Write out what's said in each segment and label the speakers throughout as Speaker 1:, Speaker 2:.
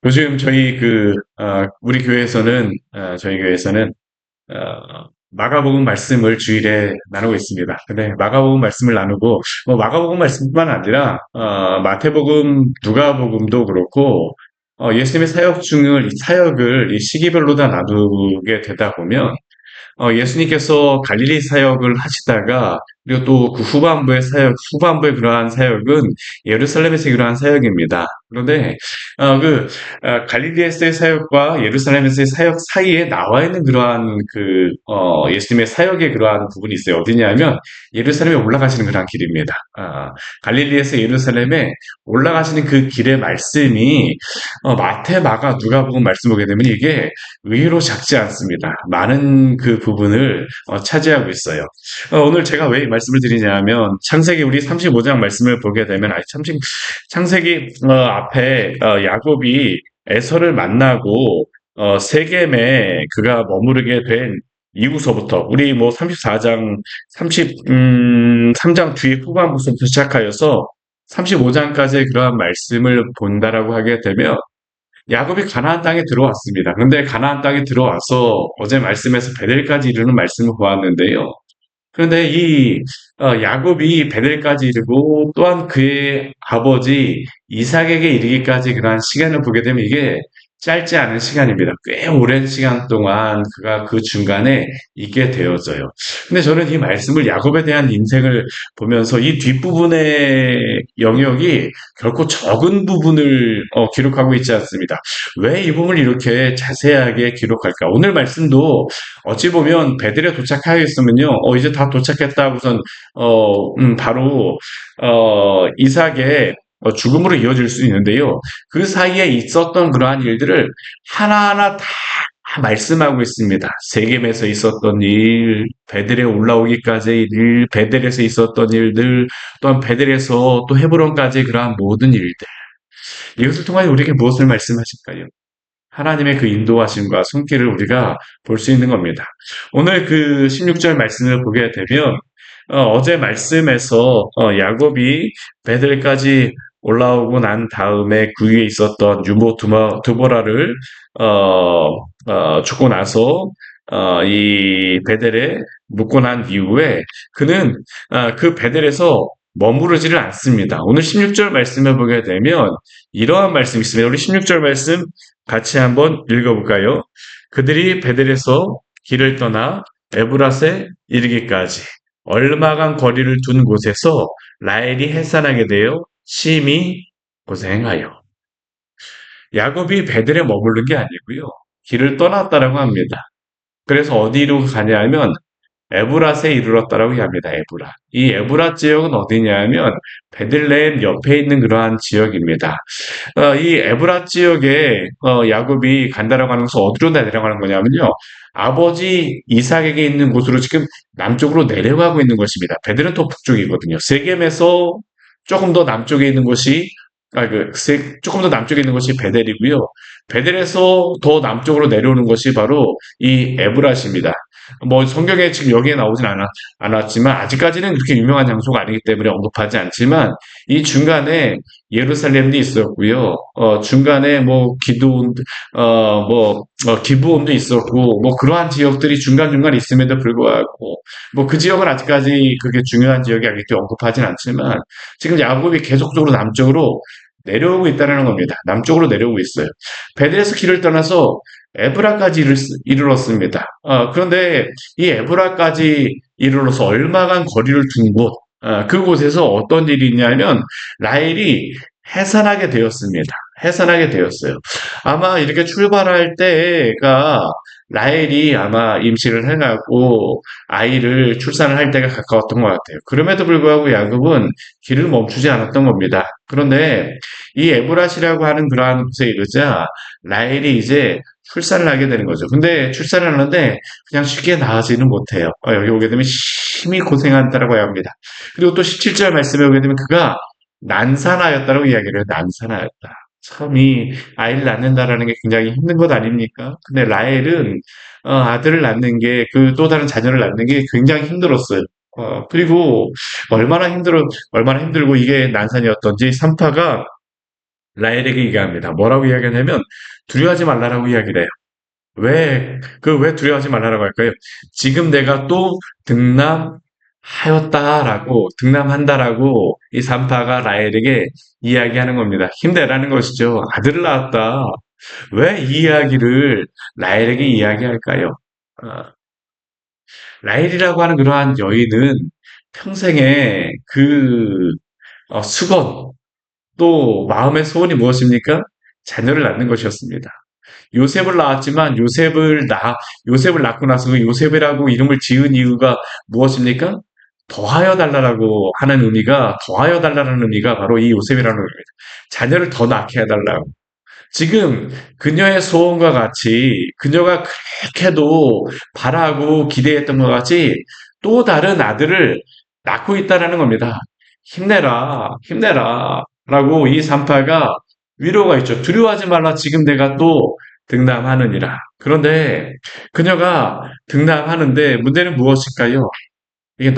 Speaker 1: 요즘 우리 교회에서는, 저희 교회에서는, 마가복음 말씀을 주일에 나누고 있습니다. 근데 마가복음 말씀을 나누고, 뭐 마가복음 말씀뿐만 아니라, 마태복음, 누가복음도 그렇고, 예수님의 사역을 이 시기별로 다 나누게 되다 보면, 예수님께서 갈릴리 사역을 하시다가 그리고 또 그 후반부의 그러한 사역은 예루살렘에서 그러한 사역입니다. 그런데 갈릴리에서의 사역과 예루살렘에서의 사역 사이에 나와 있는 그러한 예수님의 사역의 그러한 부분이 있어요. 어디냐면 예루살렘에 올라가시는 그러한 길입니다. 갈릴리에서 예루살렘에 올라가시는 그 길의 말씀이 마태, 마가, 누가복음 말씀 보게 되면 이게 의외로 작지 않습니다. 많은 그 부분을 차지하고 있어요. 오늘 제가 왜 이 말씀을 드리냐면 창세기 우리 35장 말씀을 보게 되면 창세기 앞에 야곱이 에서를 만나고 세겜에 그가 머무르게 된 이후서부터 우리 뭐 34장 3장 뒤에 후반부부터 시작하여서 35장까지의 그러한 말씀을 본다라고 하게 되면 야곱이 가나안 땅에 들어왔습니다. 근데 가나안 땅에 들어와서 어제 말씀에서 베델까지 이르는 말씀을 보았는데요. 그런데 야곱이 베델까지 이르고 또한 그의 아버지 이삭에게 이르기까지 그러한 시간을 보게 되면 이게 짧지 않은 시간입니다. 꽤 오랜 시간 동안 그가 그 중간에 있게 되어져요. 근데 저는 이 말씀을 야곱에 대한 인생을 보면서 이 뒷부분의 영역이 결코 적은 부분을 기록하고 있지 않습니다. 왜 이 부분을 이렇게 자세하게 기록할까? 오늘 말씀도 어찌 보면 베델에 도착하였으면요, 이제 다 도착했다 하고선 바로 이삭의 죽음으로 이어질 수 있는데요. 그 사이에 있었던 그러한 일들을 하나하나 다 말씀하고 있습니다. 세겜에서 있었던 일, 베델에 올라오기까지의 일, 베델에서 있었던 일들, 또한 베델에서 또 헤브론까지의 그러한 모든 일들. 이것을 통하여 우리에게 무엇을 말씀하실까요? 하나님의 그 인도하심과 손길을 우리가 볼 수 있는 겁니다. 오늘 그 16절 말씀을 보게 되면 제 말씀에서 야곱이 베델까지 올라오고 난 다음에 그 위에 있었던 유모 두보라를 죽고 나서 이 베델에 묵고 난 이후에 그는 그 베델에서 머무르지를 않습니다. 오늘 16절 말씀을 보게 되면 이러한 말씀이 있습니다. 우리 16절 말씀 같이 한번 읽어볼까요? 그들이 베델에서 길을 떠나 에브라스에 이르기까지 얼마간 거리를 둔 곳에서 라헬이 해산하게 되어 심히 고생하여. 야곱이 베델에 머무른 게 아니고요. 길을 떠났다라고 합니다. 그래서 어디로 가냐면 에브라스에 이르렀다라고 합니다. 에브라. 이 에브라 지역은 어디냐면 베들레헴 옆에 있는 그러한 지역입니다. 이 에브라 지역에 야곱이 간다라고 하는 것은 어디로 내려가는 거냐면요. 아버지 이삭에게 있는 곳으로 지금 남쪽으로 내려가고 있는 것입니다. 베들은 또 북쪽이거든요. 세겜에서 조금 더 남쪽에 있는 곳이 조금 더 남쪽에 있는 것이 베델이고요. 베델에서 더 남쪽으로 내려오는 것이 바로 이 에브라시입니다. 뭐 성경에 지금 여기에 나오진 않았지만 아직까지는 그렇게 유명한 장소가 아니기 때문에 언급하지 않지만 이 중간에 예루살렘도 있었고요. 중간에 뭐 기브온도 있었고 뭐 그러한 지역들이 중간중간 있음에도 불구하고 뭐 그 지역은 아직까지 그게 중요한 지역이 아니기 때문에 언급하진 않지만 지금 야곱이 계속적으로 남쪽으로 내려오고 있다는 겁니다. 남쪽으로 내려오고 있어요. 베델에서 길을 떠나서 에브라까지 이르렀습니다. 그런데 이 에브라까지 이르러서 얼마간 거리를 둔 곳, 그곳에서 어떤 일이 있냐면 라헬이 해산하게 되었습니다. 해산하게 되었어요. 아마 이렇게 출발할 때가 라헬이 아마 임신을 해가고 아이를 출산을 할 때가 가까웠던 것 같아요. 그럼에도 불구하고 야곱은 길을 멈추지 않았던 겁니다. 그런데 이 에브라시라고 하는 그러한 곳에 이르자 라헬이 이제 출산을 하게 되는 거죠. 근데 출산을 하는데 그냥 쉽게 나아지는 못해요. 여기 오게 되면 심히 고생한다라고 합니다. 그리고 또 17절 말씀에 오게 되면 그가 난산하였다라고 이야기를 해요. 난산하였다. 참, 이 아이를 낳는다라는 게 굉장히 힘든 것 아닙니까? 근데 라헬은 아들을 낳는 게, 그 또 다른 자녀를 낳는 게 굉장히 힘들었어요. 그리고 얼마나 힘들고 이게 난산이었던지 산파가 라헬에게 이야기합니다. 뭐라고 이야기하냐면 두려워하지 말라라고 이야기를 해요. 왜 두려워하지 말라라고 할까요? 지금 내가 또 등남한다라고 이 산파가 라헬에게 이야기하는 겁니다. 힘내라는 것이죠. 아들을 낳았다. 왜 이 이야기를 라헬에게 이야기할까요? 아, 라헬이라고 하는 그러한 여인은 평생에 수건, 또 마음의 소원이 무엇입니까? 자녀를 낳는 것이었습니다. 요셉을 낳았지만 요셉을 낳고 나서 그 요셉이라고 이름을 지은 이유가 무엇입니까? 더하여 달라는 의미가 바로 이 요셉이라는 의미입니다. 자녀를 더 낳게 해달라고. 지금 그녀의 소원과 같이 그녀가 그렇게도 바라고 기대했던 것 같이 또 다른 아들을 낳고 있다라는 겁니다. 힘내라, 힘내라. 라고 이 산파가 위로가 있죠. 두려워하지 말라. 지금 내가 또 등남하느니라. 그런데 그녀가 등남하는데 문제는 무엇일까요? 이게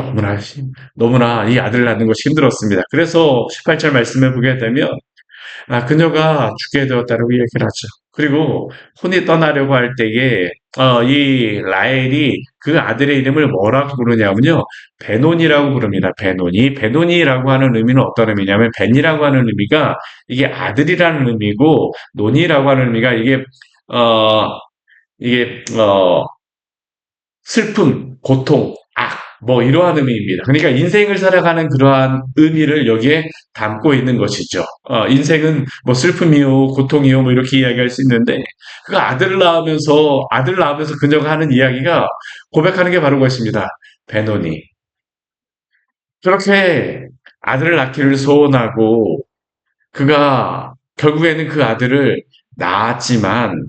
Speaker 1: 너무나 이 아들을 낳는 것이 힘들었습니다. 그래서 18절 말씀을 보게 되면 그녀가 죽게 되었다고 얘기를 하죠. 그리고 혼이 떠나려고 할 때에 이 라헬이 그 아들의 이름을 뭐라고 부르냐면요. 베논이라고 부릅니다. 베논이. 베논이라고 하는 의미는 어떤 의미냐면 벤이라고 하는 의미가 이게 아들이라는 의미고 논이라고 하는 의미가 어 이게 슬픔, 고통, 뭐 이러한 의미입니다. 그러니까 인생을 살아가는 그러한 의미를 여기에 담고 있는 것이죠. 인생은 뭐 슬픔이요, 고통이요, 뭐 이렇게 이야기할 수 있는데 그 아들 낳으면서 그녀가 하는 이야기가 고백하는 게 바로 그것입니다. 베노니. 그렇게 아들을 낳기를 소원하고 그가 결국에는 그 아들을 낳았지만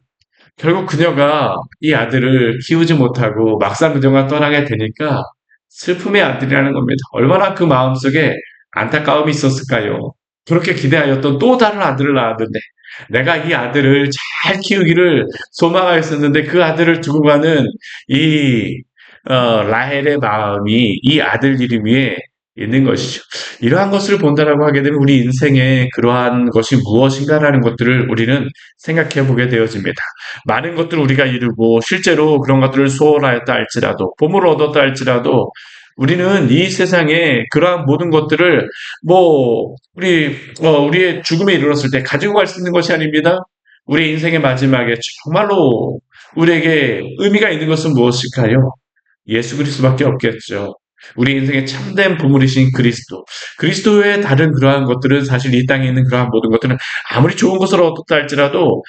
Speaker 1: 결국 그녀가 이 아들을 키우지 못하고 막상 그녀가 떠나게 되니까 슬픔의 아들이라는 겁니다. 얼마나 그 마음속에 안타까움이 있었을까요? 그렇게 기대하였던 또 다른 아들을 낳았는데 내가 이 아들을 잘 키우기를 소망하였었는데 그 아들을 두고 가는 이 라헬의 마음이 이 아들 이름 위에 있는 것이죠. 이러한 것을 본다라고 하게 되면 우리 인생에 그러한 것이 무엇인가라는 것들을 우리는 생각해 보게 되어집니다. 많은 것들을 우리가 이루고 실제로 그런 것들을 소원하였다 할지라도 봄을 얻었다 할지라도 우리는 이 세상에 그러한 모든 것들을 우리의 죽음에 이르렀을 때 가지고 갈 수 있는 것이 아닙니다. 우리 인생의 마지막에 정말로 우리에게 의미가 있는 것은 무엇일까요? 예수 그리스도밖에 없겠죠. 우리 인생의 참된 보물이신 그리스도. 그리스도의 다른 그러한 것들은 사실 이 땅에 있는 그러한 모든 것들은 아무리 좋은 것을 얻었다 할지라도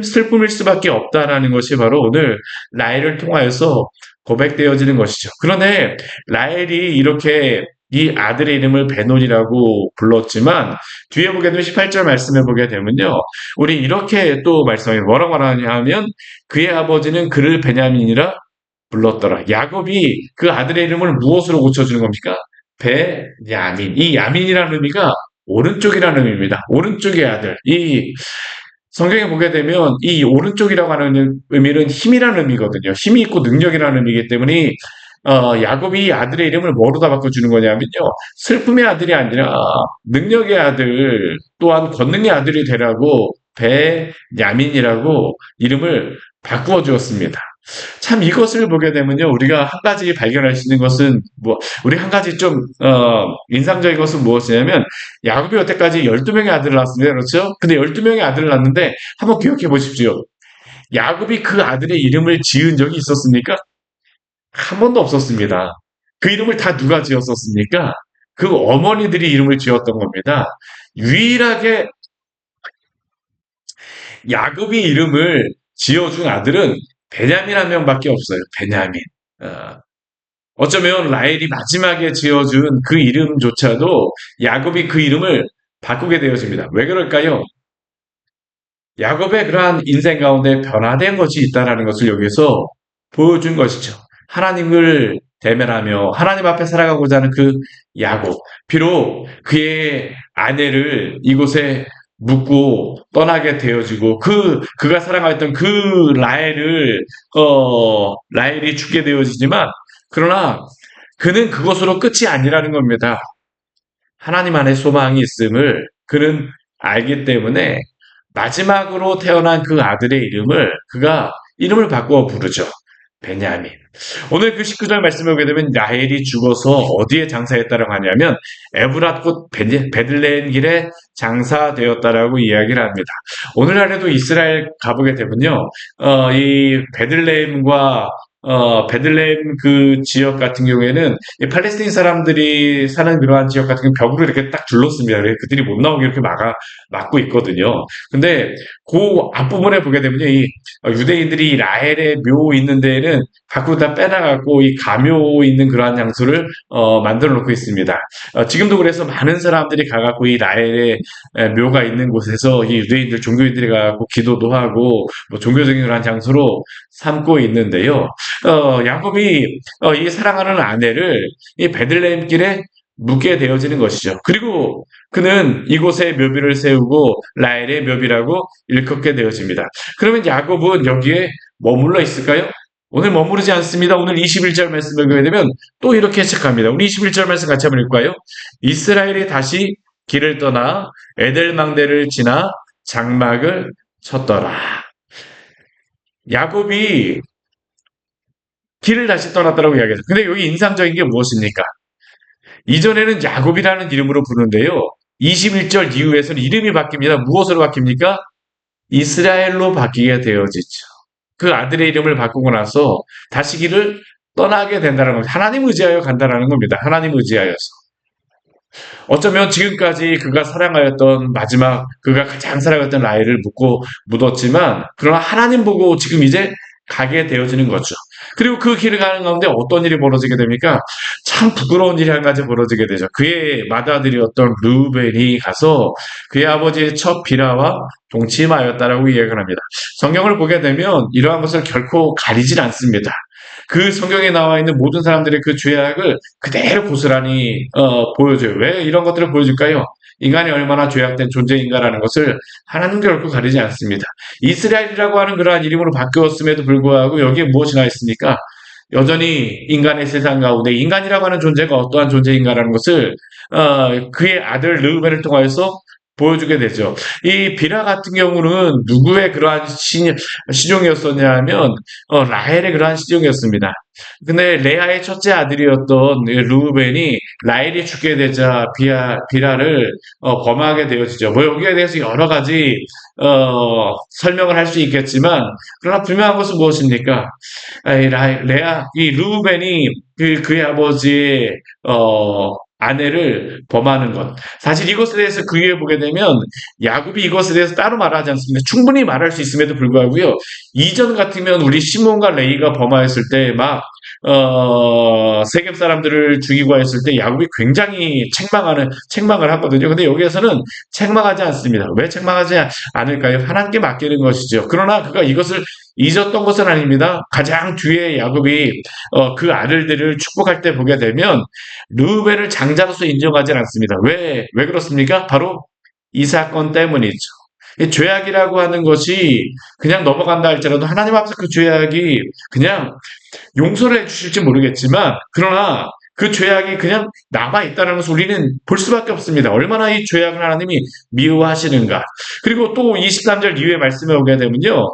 Speaker 1: 슬픔일 수밖에 없다라는 것이 바로 오늘 라헬을 통하여서 고백되어지는 것이죠. 그런데 라헬이 이렇게 이 아들의 이름을 베논이라고 불렀지만 뒤에 보게 되면 18절 말씀을 보게 되면요. 우리 이렇게 또 말씀이 뭐라고 말하냐 하면 그의 아버지는 그를 베냐민이라 불렀더라. 야곱이 그 아들의 이름을 무엇으로 고쳐주는 겁니까? 베야민. 이 야민이라는 의미가 오른쪽이라는 의미입니다. 오른쪽의 아들. 이 성경에 보게 되면 이 오른쪽이라고 하는 의미는 힘이라는 의미거든요. 힘이 있고 능력이라는 의미이기 때문에 야곱이 아들의 이름을 뭐로다 바꿔주는 거냐면요. 슬픔의 아들이 아니라 능력의 아들 또한 권능의 아들이 되라고 베야민이라고 이름을 바꾸어 주었습니다. 참 이것을 보게 되면요. 우리가 한 가지 발견할 수 있는 것은 우리 한 가지 좀 인상적인 것은 무엇이냐면 야곱이 여태까지 12명의 아들을 낳았습니다. 그렇죠? 근데 12명의 아들을 낳았는데 한번 기억해 보십시오. 야곱이 그 아들의 이름을 지은 적이 있었습니까? 한 번도 없었습니다. 그 이름을 다 누가 지었었습니까? 그 어머니들이 이름을 지었던 겁니다. 유일하게 야곱이 이름을 지어준 아들은 베냐민 한 명밖에 없어요. 베냐민. 어, 어쩌면 라헬이 마지막에 지어준 그 이름조차도 야곱이 그 이름을 바꾸게 되어집니다. 왜 그럴까요? 야곱의 그러한 인생 가운데 변화된 것이 있다는 것을 여기서 보여준 것이죠. 하나님을 대면하며 하나님 앞에 살아가고자 하는 그 야곱. 비록 그의 아내를 이곳에 묻고 떠나게 되어지고 그가 사랑하였던 그 라헬이 죽게 되어지지만 그러나 그는 그것으로 끝이 아니라는 겁니다. 하나님 안에 소망이 있음을 그는 알기 때문에 마지막으로 태어난 그 아들의 이름을 그가 이름을 바꾸어 부르죠. 베냐민. 오늘 그 19절 말씀을 보게 되면 라헬이 죽어서 어디에 장사했다라고 하냐면 에브랏 곧 베들레헴 길에 장사되었다라고 이야기를 합니다. 오늘날에도 이스라엘 가보게 되면요, 이 베들레헴과 베들레헴 그 지역 같은 경우에는 이 팔레스타인 사람들이 사는 그러한 지역 같은 경우 벽으로 이렇게 딱 둘렀습니다. 그래서 그들이 못 나오게 이렇게 막고 있거든요. 근데 그 앞부분에 보게 되면요, 이 유대인들이 이 라헬의 묘 있는 데에는 밖으로 다 빼놔갖고 이 가묘 있는 그러한 장소를 만들어 놓고 있습니다. 지금도 그래서 많은 사람들이 가갖고 이 라헬의 묘가 있는 곳에서 이 유대인들 종교인들이 가갖고 기도도 하고 뭐 종교적인 그러한 장소로 삼고 있는데요. 야곱이 이 사랑하는 아내를 이 베들레헴 길에 묻게 되어지는 것이죠. 그리고 그는 이곳에 묘비를 세우고 라헬의 묘비라고 일컫게 되어집니다. 그러면 야곱은 여기에 머물러 있을까요? 오늘 머무르지 않습니다. 오늘 21절 말씀을 보게 되면 또 이렇게 해석합니다. 우리 21절 말씀 같이 한번 읽을까요? 이스라엘이 다시 길을 떠나 에델망대를 지나 장막을 쳤더라. 야곱이 길을 다시 떠났다고 이야기해요. 근데 여기 인상적인 게 무엇입니까? 이전에는 야곱이라는 이름으로 부르는데요. 21절 이후에서는 이름이 바뀝니다. 무엇으로 바뀝니까? 이스라엘로 바뀌게 되어지죠. 그 아들의 이름을 바꾸고 나서 다시 길을 떠나게 된다는 겁니다. 하나님 의지하여 간다는 겁니다. 하나님 의지하여서. 어쩌면 지금까지 그가 사랑하였던 마지막 그가 가장 사랑했던 라헬을 묻었지만 그러나 하나님 보고 지금 이제 가게 되어지는 거죠. 그리고 그 길을 가는 가운데 어떤 일이 벌어지게 됩니까? 참 부끄러운 일이 한 가지 벌어지게 되죠. 그의 맏아들이었던 르우벤이 가서 그의 아버지의 첫 비라와 동침하였다라고 이야기를 합니다. 성경을 보게 되면 이러한 것을 결코 가리질 않습니다. 그 성경에 나와 있는 모든 사람들의 그 죄악을 그대로 고스란히 보여줘요. 왜 이런 것들을 보여줄까요? 인간이 얼마나 죄악된 존재인가라는 것을 하나님 결코 가리지 않습니다. 이스라엘이라고 하는 그러한 이름으로 바뀌었음에도 불구하고 여기에 무엇이 나 있습니까? 여전히 인간의 세상 가운데 인간이라고 하는 존재가 어떠한 존재인가라는 것을 그의 아들 르우벤을 통하여서 보여주게 되죠. 이 비라 같은 경우는 누구의 그러한 시종이었었냐 하면 라헬의 그러한 시종이었습니다. 근데 레아의 첫째 아들이었던 르우벤이 라헬이 죽게 되자 비라를 범하게 되어지죠. 뭐 여기에 대해서 여러 가지 설명을 할 수 있겠지만 그러나 분명한 것은 무엇입니까? 레아 이 르우벤이 그의 아버지의 아내를 범하는 것. 사실 이것에 대해서 그 위에 보게 되면 야곱이 이것에 대해서 따로 말하지 않습니다. 충분히 말할 수 있음에도 불구하고요. 이전 같으면 우리 시몬과 레이가 범하였을 때 막 세겜 사람들을 죽이고 했을 때 야곱이 굉장히 책망을 하거든요. 근데 여기에서는 책망하지 않습니다. 왜 책망하지 않을까요? 하나님께 맡기는 것이죠. 그러나 그가 이것을 잊었던 것은 아닙니다. 가장 뒤에 야곱이 그 아들들을 축복할 때 보게 되면 르우벤을 장자로서 인정하지 않습니다. 왜 그렇습니까? 바로 이 사건 때문이죠. 이 죄악이라고 하는 것이 그냥 넘어간다 할지라도 하나님 앞에서 그 죄악이 그냥 용서를 해주실지 모르겠지만 그러나 그 죄악이 그냥 남아있다는 것을 우리는 볼 수밖에 없습니다. 얼마나 이 죄악을 하나님이 미워하시는가. 그리고 또 23절 이후에 말씀에 오게 되면요.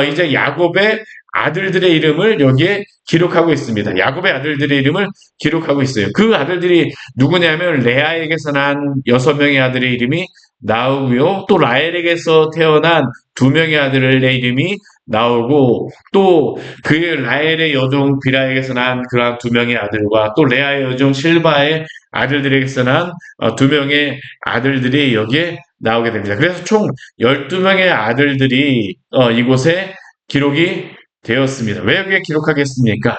Speaker 1: 이제 야곱의 아들들의 이름을 여기에 기록하고 있습니다. 야곱의 아들들의 이름을 기록하고 있어요. 그 아들들이 누구냐면 레아에게서 난 6명의 아들의 이름이 나오고요. 또 라헬에게서 태어난 2명의 아들의 이름이 나오고 또 그 라헬의 여종 비라에게서 난 그러한 2명의 아들과 또 레아의 여종 실바의 아들들에게서 난 2명의 아들들이 여기에 나오게 됩니다. 그래서 총 12명의 아들들이 이곳에 기록이 되었습니다. 왜 여기에 기록하겠습니까?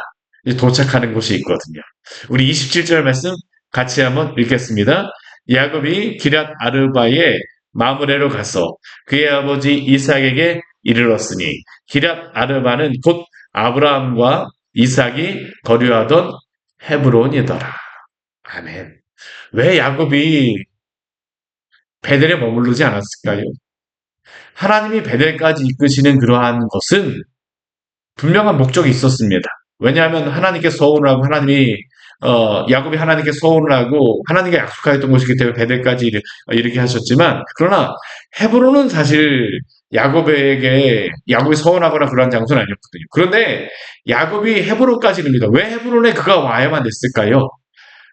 Speaker 1: 도착하는 곳이 있거든요. 우리 27절 말씀 같이 한번 읽겠습니다. 야곱이 기랏 아르바에 마므레로 가서 그의 아버지 이삭에게 이르렀으니 기랏 아르바는 곧 아브라함과 이삭이 거류하던 헤브론이더라. 아멘. 왜 야곱이 베델에 머무르지 않았을까요? 하나님이 베델까지 이끄시는 그러한 것은 분명한 목적이 있었습니다. 왜냐하면 하나님께 서운을 하고 하나님이 야곱이 하나님께 소원을 하고 하나님께 약속하였던 것이기 때문에 베델까지 이렇게 하셨지만 그러나 헤브론은 사실 야곱이 서원하거나 그러한 장소는 아니었거든요. 그런데 야곱이 헤브론까지 갑니다. 왜 헤브론에 그가 와야만 됐을까요?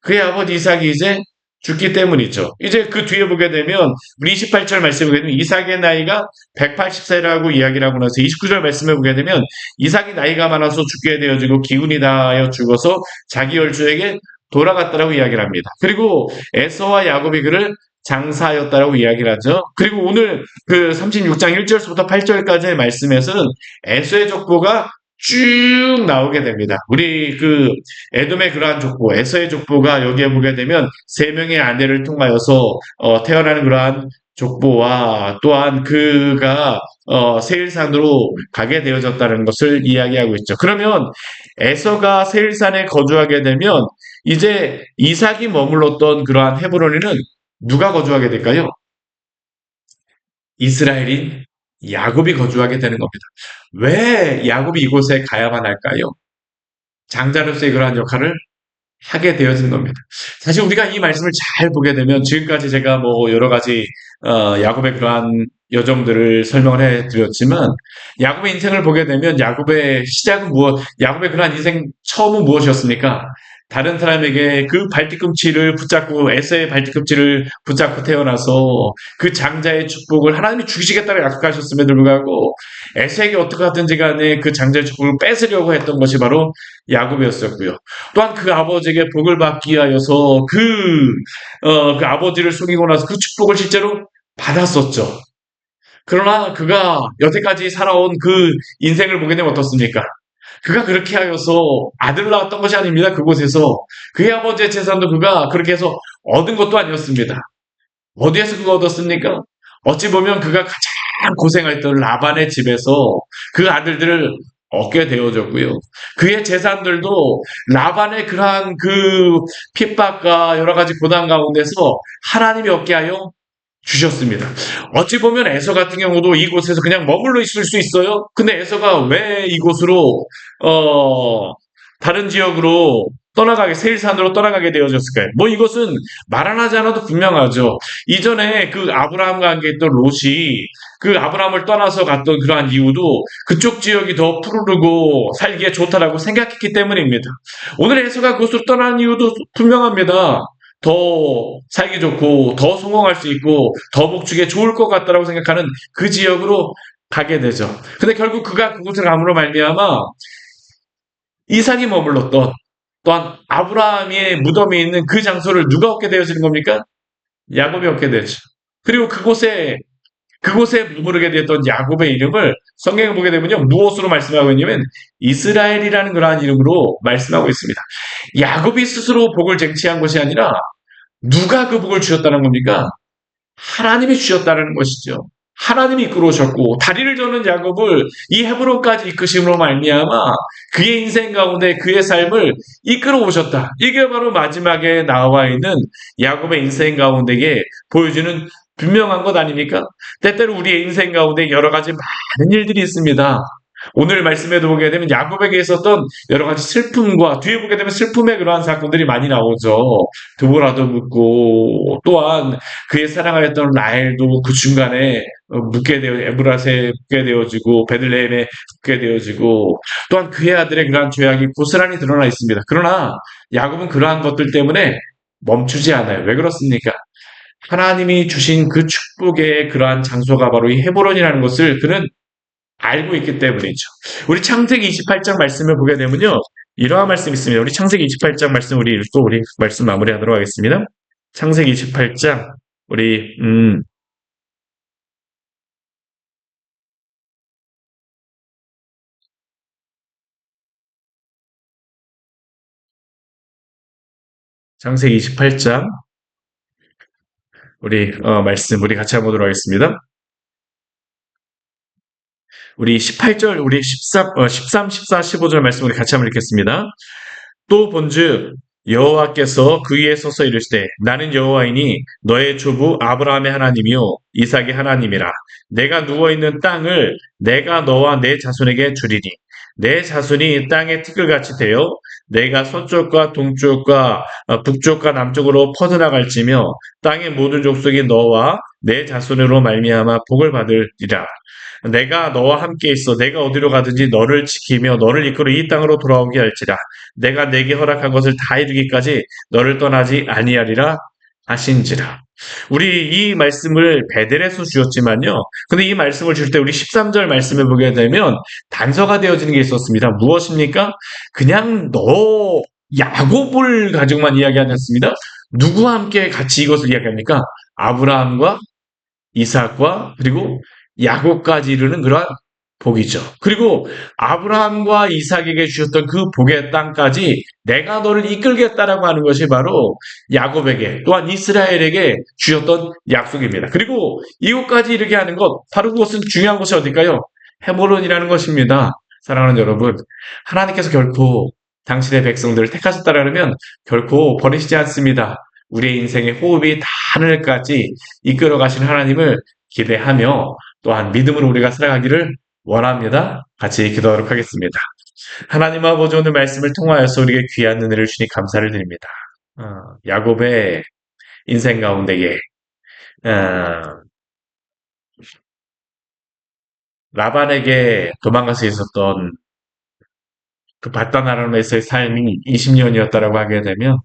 Speaker 1: 그의 아버지 이삭이 이제 죽기 때문이죠. 이제 그 뒤에 보게 되면 우리 28절 말씀에 보게 되면 이삭의 나이가 180세라고 이야기를 하고 나서 29절 말씀에 보게 되면 이삭이 나이가 많아서 죽게 되어지고 기운이 다하여 죽어서 자기 열조에게 돌아갔다라고 이야기를 합니다. 그리고 에서와 야곱이 그를 장사하였다라고 이야기를 하죠. 그리고 오늘 그 36장 1절부터 8절까지의 말씀에서는 에서의 족보가 쭉 나오게 됩니다. 우리 그 에돔의 그러한 족보, 에서의 족보가 여기에 보게 되면 세 명의 아내를 통하여서 태어나는 그러한 족보와 또한 그가 세일산으로 가게 되어졌다는 것을 이야기하고 있죠. 그러면 에서가 세일산에 거주하게 되면 이제 이삭이 머물렀던 그러한 헤브론에는 누가 거주하게 될까요? 이스라엘인 야곱이 거주하게 되는 겁니다. 왜 야곱이 이곳에 가야만 할까요? 장자로서의 그러한 역할을 하게 되어진 겁니다. 사실 우리가 이 말씀을 잘 보게 되면 지금까지 제가 뭐 여러 가지 야곱의 그러한 여정들을 설명을 해드렸지만 야곱의 인생을 보게 되면 야곱의 시작은 야곱의 그러한 인생 처음은 무엇이었습니까? 다른 사람에게 그 발뒤꿈치를 붙잡고 에서의 발뒤꿈치를 붙잡고 태어나서 그 장자의 축복을 하나님이 주시겠다고 약속하셨음에도 불구하고 에서에게 어떻게 하든지 간에 그 장자의 축복을 뺏으려고 했던 것이 바로 야곱이었었고요. 또한 그 아버지에게 복을 받기 위하여서 그 아버지를 속이고 나서 그 축복을 실제로 받았었죠. 그러나 그가 여태까지 살아온 그 인생을 보게 되면 어떻습니까? 그가 그렇게 하여서 아들을 낳았던 것이 아닙니다. 그곳에서 그의 아버지의 재산도 그가 그렇게 해서 얻은 것도 아니었습니다. 어디에서 그거 얻었습니까? 어찌 보면 그가 가장 고생했던 라반의 집에서 그 아들들을 얻게 되어졌고요. 그의 재산들도 라반의 그러한 그 핍박과 여러 가지 고난 가운데서 하나님이 얻게 하여 주셨습니다. 어찌 보면 에서 같은 경우도 이곳에서 그냥 머물러 있을 수 있어요. 근데 에서가 왜 이곳으로 다른 지역으로 세일산으로 떠나가게 되어졌을까요? 뭐 이것은 말 안 하지 않아도 분명하죠. 이전에 그 아브라함과 함께 있던 롯이 그 아브라함을 떠나서 갔던 그러한 이유도 그쪽 지역이 더 푸르르고 살기에 좋다라고 생각했기 때문입니다. 오늘 에서가 그곳으로 떠나는 이유도 분명합니다. 더 살기 좋고 더 성공할 수 있고 더 복주기에 좋을 것 같다라고 생각하는 그 지역으로 가게 되죠. 근데 결국 그가 그곳을 감으로 말미암아 이삭이 머물렀던 또한 아브라함의 무덤이 있는 그 장소를 누가 얻게 되어지는 겁니까? 야곱이 얻게 되죠. 그리고 그곳에 머무르게 되었던 야곱의 이름을 성경에 보게 되면요. 무엇으로 말씀하고 있냐면 이스라엘이라는 그러한 이름으로 말씀하고 있습니다. 야곱이 스스로 복을 쟁취한 것이 아니라 누가 그 복을 주셨다는 겁니까? 하나님이 주셨다는 것이죠. 하나님이 이끌어 오셨고 다리를 저는 야곱을 이 헤브론까지 이끄심으로 말미암아 그의 인생 가운데 그의 삶을 이끌어 오셨다. 이게 바로 마지막에 나와 있는 야곱의 인생 가운데에 보여주는 분명한 것 아닙니까? 때때로 우리의 인생 가운데 여러 가지 많은 일들이 있습니다. 오늘 말씀에도 보게 되면 야곱에게 있었던 여러 가지 슬픔과 뒤에 보게 되면 슬픔의 그러한 사건들이 많이 나오죠. 드보라도 묻고 또한 그의 사랑하였던 라헬도 그 중간에 에브라스에 묻게 되어지고 베들레헴에 묻게 되어지고 또한 그의 아들의 그러한 죄악이 고스란히 드러나 있습니다. 그러나 야곱은 그러한 것들 때문에 멈추지 않아요. 왜 그렇습니까? 하나님이 주신 그 축복의 그러한 장소가 바로 이 헤브론이라는 것을 그는 알고 있기 때문이죠. 우리 창세기 28장 말씀을 보게 되면요. 이러한 말씀이 있습니다. 우리 창세기 28장 말씀 우리 읽고 우리 말씀 마무리하도록 하겠습니다. 창세기 28장 우리 창세기 28장 우리 말씀 우리 같이 한번 보도록 하겠습니다. 우리 18절, 우리 13, 14, 15절 말씀 우리 같이 한번 읽겠습니다. 또 본즉 여호와께서 그 위에 서서 이르시되 나는 여호와이니 너의 조부 아브라함의 하나님이요 이삭의 하나님이라. 내가 누워 있는 땅을 내가 너와 내 자손에게 주리니 내 자손이 땅에 티끌같이 되어 내가 서쪽과 동쪽과 북쪽과 남쪽으로 퍼져나갈지며 땅의 모든 족속이 너와 내 자손으로 말미암아 복을 받으리라. 내가 너와 함께 있어 내가 어디로 가든지 너를 지키며 너를 이끌어 이 땅으로 돌아오게 할지라. 내가 내게 허락한 것을 다 이루기까지 너를 떠나지 아니하리라 하신지라. 우리 이 말씀을 베델에서 주었지만요. 근데 이 말씀을 줄 때 우리 13절 말씀을 보게 되면 단서가 되어지는 게 있었습니다. 무엇입니까? 그냥 너 야곱을 가지고만 이야기하지 않습니다. 누구와 함께 같이 이것을 이야기합니까? 아브라함과 이삭과 그리고 야곱까지 이르는 그러한 복이죠. 그리고 아브라함과 이삭에게 주셨던 그 복의 땅까지 내가 너를 이끌겠다라고 하는 것이 바로 야곱에게 또한 이스라엘에게 주셨던 약속입니다. 그리고 이곳까지 이르게 하는 것, 바로 그것은 중요한 것이 어딜까요? 헤브론이라는 것입니다. 사랑하는 여러분, 하나님께서 결코 당신의 백성들을 택하셨다라면 결코 버리시지 않습니다. 우리의 인생의 호흡이 다 하늘까지 이끌어 가신 하나님을 기대하며 또한 믿음으로 우리가 살아가기를 원합니다. 같이 기도하도록 하겠습니다. 하나님 아버지 오늘 말씀을 통하여서 우리에게 귀한 은혜를 주니 감사를 드립니다. 야곱의 인생 가운데에 어, 라반에게 도망가서 있었던 그 바단 아람에서의 삶이 20년이었다라고 하게 되면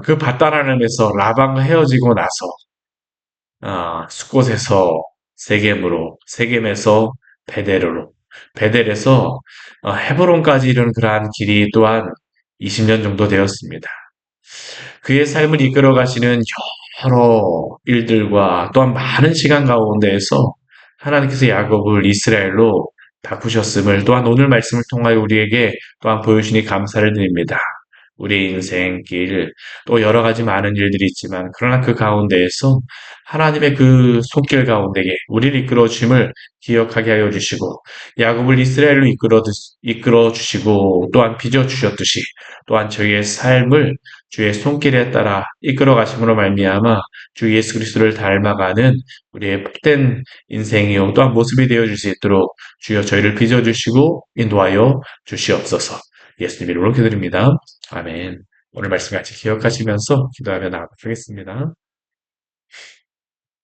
Speaker 1: 그 바단 아람에서 라반과 헤어지고 나서 숫곳에서 세겜으로, 세겜에서 베델으로, 베델에서 헤브론까지 이르는 그러한 길이 또한 20년 정도 되었습니다. 그의 삶을 이끌어 가시는 여러 일들과 또한 많은 시간 가운데에서 하나님께서 야곱을 이스라엘로 바꾸셨음을 또한 오늘 말씀을 통하여 우리에게 또한 보여주시니 감사를 드립니다. 우리 인생길 또 여러 가지 많은 일들이 있지만 그러나 그 가운데에서 하나님의 그 손길 가운데에 우리를 이끌어 주심을 기억하게 하여 주시고 야곱을 이스라엘로 이끌어 주시고 또한 빚어 주셨듯이 또한 저희의 삶을 주의 손길에 따라 이끌어 가심으로 말미암아 주 예수 그리스도를 닮아가는 우리의 복된 인생이요 또한 모습이 되어 줄 수 있도록 주여 저희를 빚어 주시고 인도하여 주시옵소서. 예수님 이름으로 기도드립니다. 아멘. 오늘 말씀 같이 기억하시면서 기도하며 나가도록 하겠습니다.